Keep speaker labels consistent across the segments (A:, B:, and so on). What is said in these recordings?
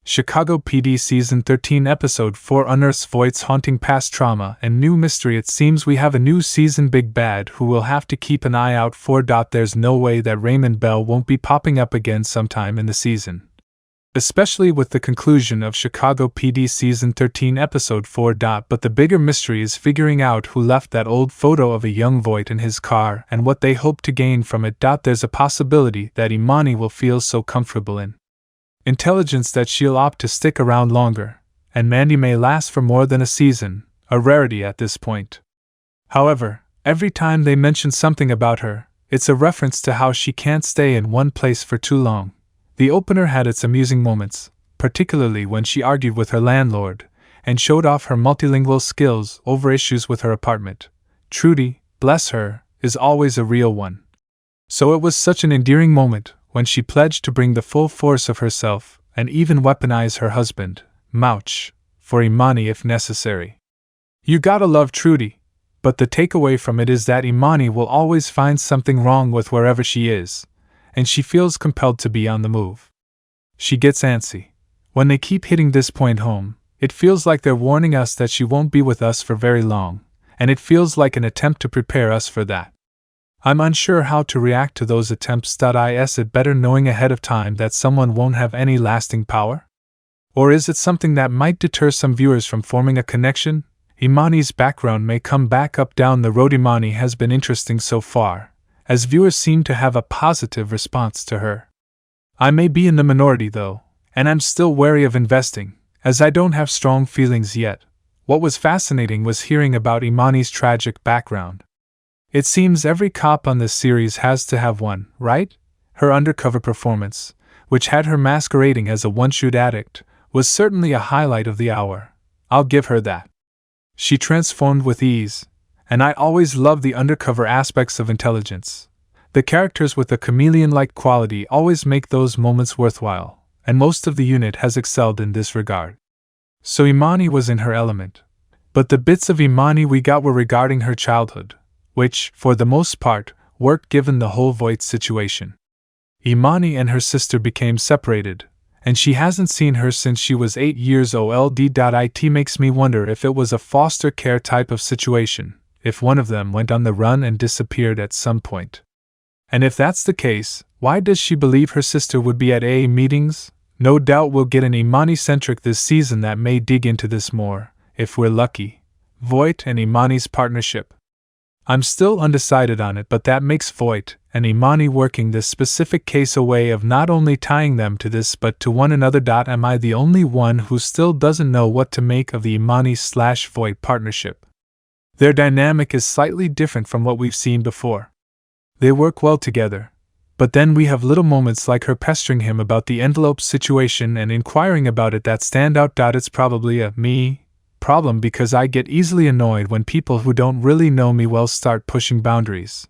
A: Chicago PD Season 13 Episode 4 unearths Voight's haunting past trauma and new mystery. It seems we have a new season big bad who we'll have to keep an eye out for. There's no way that Raymond Bell won't be popping up again sometime in the season. Especially with the conclusion of Chicago PD Season 13 Episode 4. But the bigger mystery is figuring out who left that old photo of a young Voight in his car and what they hope to gain from it. There's a possibility that Imani will feel so comfortable in intelligence that she'll opt to stick around longer, and Mandy may last for more than a season, a rarity at this point. However, every time they mention something about her, it's a reference to how she can't stay in one place for too long. The opener had its amusing moments, particularly when she argued with her landlord, and showed off her multilingual skills over issues with her apartment. Trudy, bless her, is always a real one. So it was such an endearing moment when she pledged to bring the full force of herself and even weaponize her husband, Mouch, for Imani if necessary. You gotta love Trudy, but the takeaway from it is that Imani will always find something wrong with wherever she is, and she feels compelled to be on the move. She gets antsy. When they keep hitting this point home, it feels like they're warning us that she won't be with us for very long, and it feels like an attempt to prepare us for that. I'm unsure how to react to those attempts. Is it better knowing ahead of time that someone won't have any lasting power? Or is it something that might deter some viewers from forming a connection? Imani's background may come back up down the road. Imani has been interesting so far, as viewers seem to have a positive response to her. I may be in the minority though, and I'm still wary of investing, as I don't have strong feelings yet. What was fascinating was hearing about Imani's tragic background. It seems every cop on this series has to have one, right? Her undercover performance, which had her masquerading as a one-shoot addict, was certainly a highlight of the hour. I'll give her that. She transformed with ease, and I always love the undercover aspects of intelligence. The characters with a chameleon-like quality always make those moments worthwhile, and most of the unit has excelled in this regard. So Imani was in her element. But the bits of Imani we got were regarding her childhood, which, for the most part, worked given the whole Voight situation. Imani and her sister became separated, and she hasn't seen her since she was 8 years old. It makes me wonder if it was a foster care type of situation, if one of them went on the run and disappeared at some point. And if that's the case, why does she believe her sister would be at AA meetings? No doubt we'll get an Imani-centric this season that may dig into this more, if we're lucky. Voight and Imani's partnership. I'm still undecided on it, but that makes Voight and Imani working this specific case a way of not only tying them to this but to one another. Am I the only one who still doesn't know what to make of the Imani/Voight partnership? Their dynamic is slightly different from what we've seen before. They work well together, but then we have little moments like her pestering him about the envelope situation and inquiring about it that stand out. It's probably a me problem because I get easily annoyed when people who don't really know me well start pushing boundaries,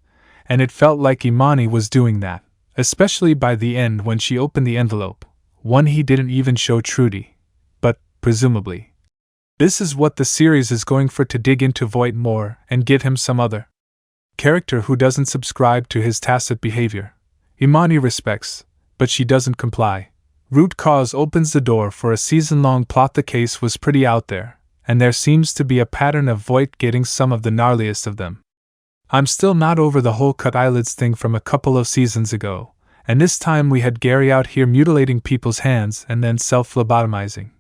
A: and it felt like Imani was doing that, especially by the end when she opened the envelope, one he didn't even show Trudy. But, presumably, this is what the series is going for, to dig into Voight more and give him some other character who doesn't subscribe to his tacit behavior. Imani respects, but she doesn't comply. Root cause opens the door for a season-long plot. The case was pretty out there, and there seems to be a pattern of Voight getting some of the gnarliest of them. I'm still not over the whole cut eyelids thing from a couple of seasons ago, and this time we had Gary out here mutilating people's hands and then self-lobotomizing.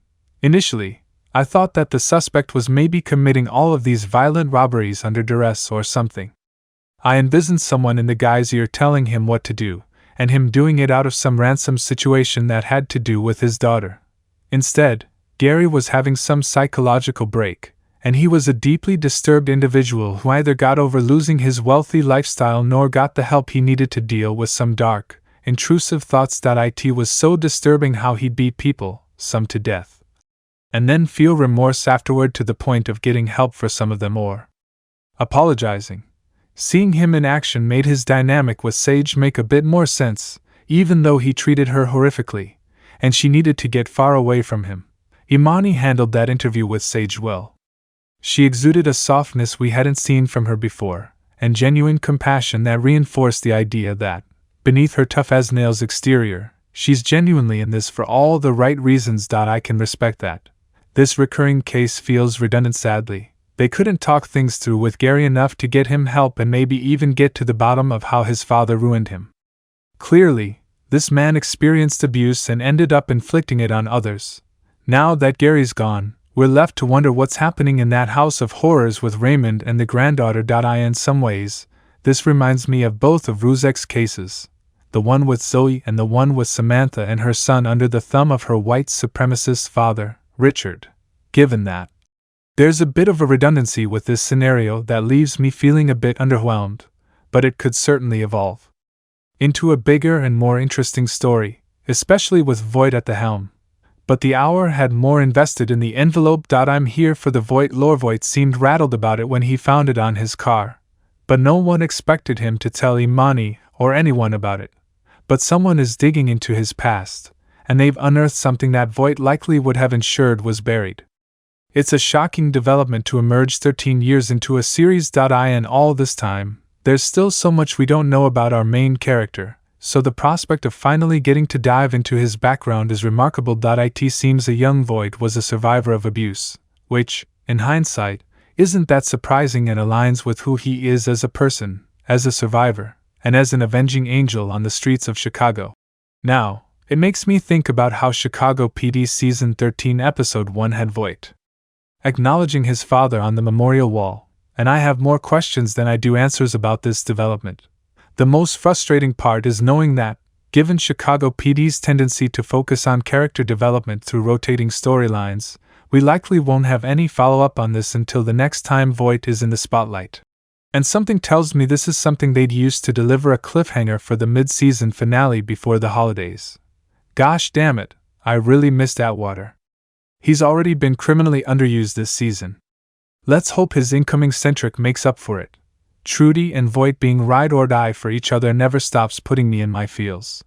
A: Initially, I thought that the suspect was maybe committing all of these violent robberies under duress or something. I envisioned someone in the guy's ear telling him what to do, and him doing it out of some ransom situation that had to do with his daughter. Instead, Gary was having some psychological break, and he was a deeply disturbed individual who either got over losing his wealthy lifestyle nor got the help he needed to deal with some dark, intrusive thoughts. It was so disturbing how he'd beat people, some to death, and then feel remorse afterward to the point of getting help for some of them or apologizing. Seeing him in action made his dynamic with Sage make a bit more sense, even though he treated her horrifically, and she needed to get far away from him. Imani handled that interview with Sage well. She exuded a softness we hadn't seen from her before, and genuine compassion that reinforced the idea that, beneath her tough-as-nails exterior, She's genuinely in this for all the right reasons. I can respect that. This recurring case feels redundant sadly. They couldn't talk things through with Gary enough to get him help and maybe even get to the bottom of how his father ruined him. Clearly, this man experienced abuse and ended up inflicting it on others. Now that Gary's gone, we're left to wonder what's happening in that house of horrors with Raymond and the granddaughter. In some ways, this reminds me of both of Ruzek's cases, the one with Zoe and the one with Samantha and her son under the thumb of her white supremacist father, Richard. Given that, there's a bit of a redundancy with this scenario that leaves me feeling a bit underwhelmed, but it could certainly evolve into a bigger and more interesting story, especially with Voight at the helm. But the hour had more invested in the envelope. I'm here for the Voight lore. Voight seemed rattled about it when he found it on his car, but no one expected him to tell Imani or anyone about it. But someone is digging into his past, and they've unearthed something that Voight likely would have ensured was buried. It's a shocking development to emerge 13 years into a series. In all this time, there's still so much we don't know about our main character, so the prospect of finally getting to dive into his background is remarkable. It seems a young Voight was a survivor of abuse, which, in hindsight, isn't that surprising and aligns with who he is as a person, as a survivor, and as an avenging angel on the streets of Chicago. Now, it makes me think about how Chicago PD's Season 13 Episode 1 had Voight acknowledging his father on the memorial wall, and I have more questions than I do answers about this development. The most frustrating part is knowing that, given Chicago PD's tendency to focus on character development through rotating storylines, we likely won't have any follow-up on this until the next time Voight is in the spotlight. And something tells me this is something they'd use to deliver a cliffhanger for the mid-season finale before the holidays. Gosh damn it, I really missed Atwater. He's already been criminally underused this season. Let's hope his incoming centric makes up for it. Trudy and Voight being ride or die for each other never stops putting me in my feels.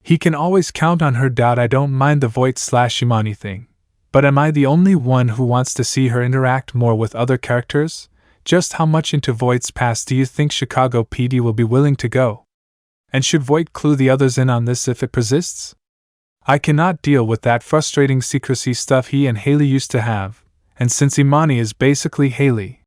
A: He can always count on her. I don't mind the Voight/Imani thing. But am I the only one who wants to see her interact more with other characters? Just how much into Voight's past do you think Chicago PD will be willing to go? And should Voight clue the others in on this if it persists? I cannot deal with that frustrating secrecy stuff he and Haley used to have, and since Imani is basically Haley,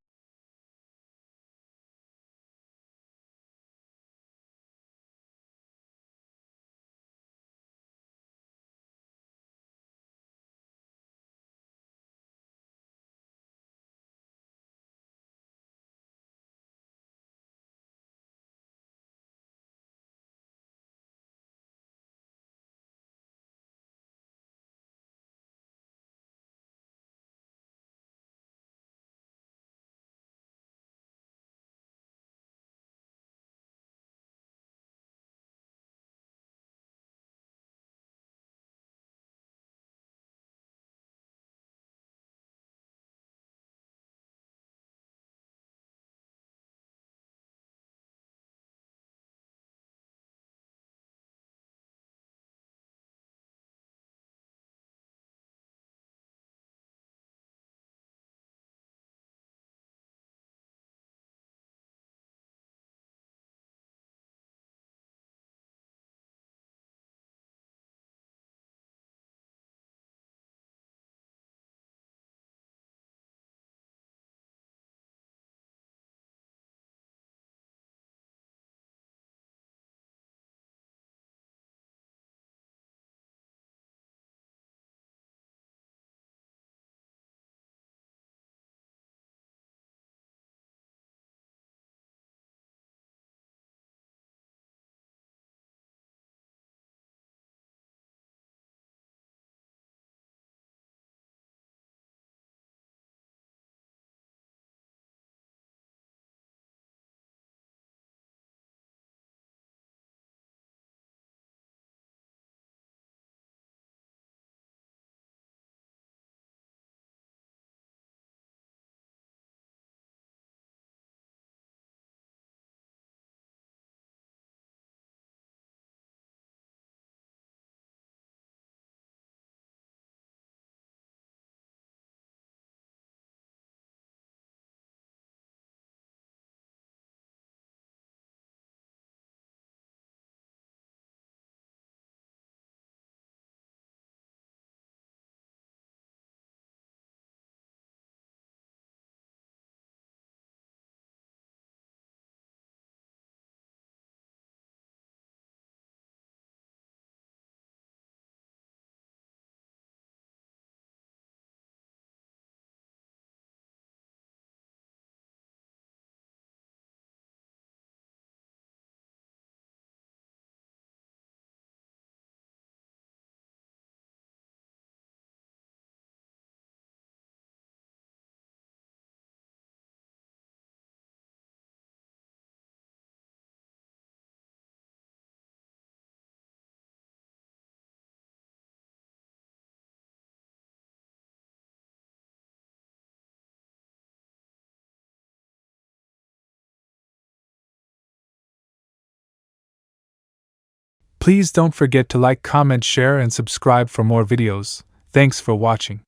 A: Please don't forget to like, comment, share, and subscribe for more videos. Thanks for watching.